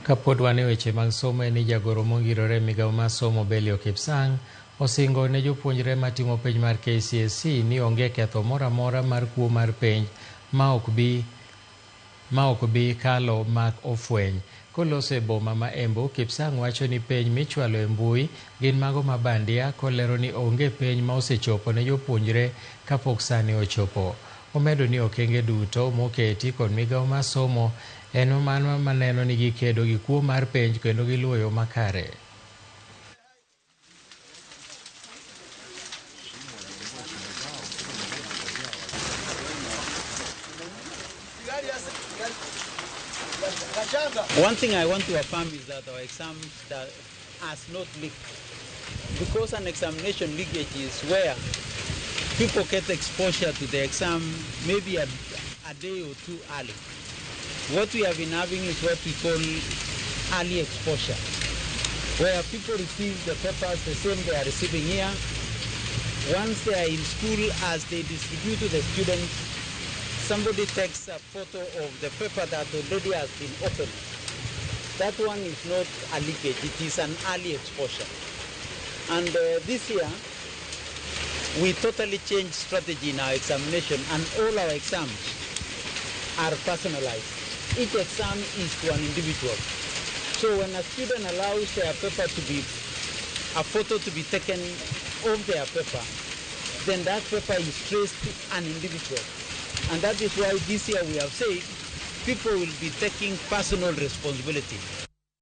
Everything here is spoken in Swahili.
Kapod wan e weche mag somo ni jagoro mongirore migawo mar somo Belio Kipsang osingo ne jopuonjre matimo penj mar KCSE ni onge ketho moro amora mar kuo mar penj ma ok bi kalo mak ofweny. Koloso e boma ma Embu, Kipsang wacho ni penj michwalo e mbui gin mago ma bandia, kolero ni onge penj ma osechopo ne jopuonjre kapok sani ochopo. Omedo ni okenge duto moketi kod migawo mar somo en mano maneno ni gikedo gi kuo mar penj kendo giluwo yo makare. One thing I want to affirm is that our exam has not leaked, because an examination leakage is where people get exposure to the exam maybe a day or two early. What we have been having is what we call early exposure, where people receive the papers the same they are receiving here. Once they are in school, as they distribute to the students, somebody takes a photo of the paper that already has been opened. That one is not a leakage, it is an early exposure. And this year, we totally changed strategy in our examination, and all our exams are personalized. Each exam is to an individual. So when a student allows their paper to be, a photo to be taken of their paper, then that paper is traced to an individual. And that is why this year we have said people will be taking personal responsibility.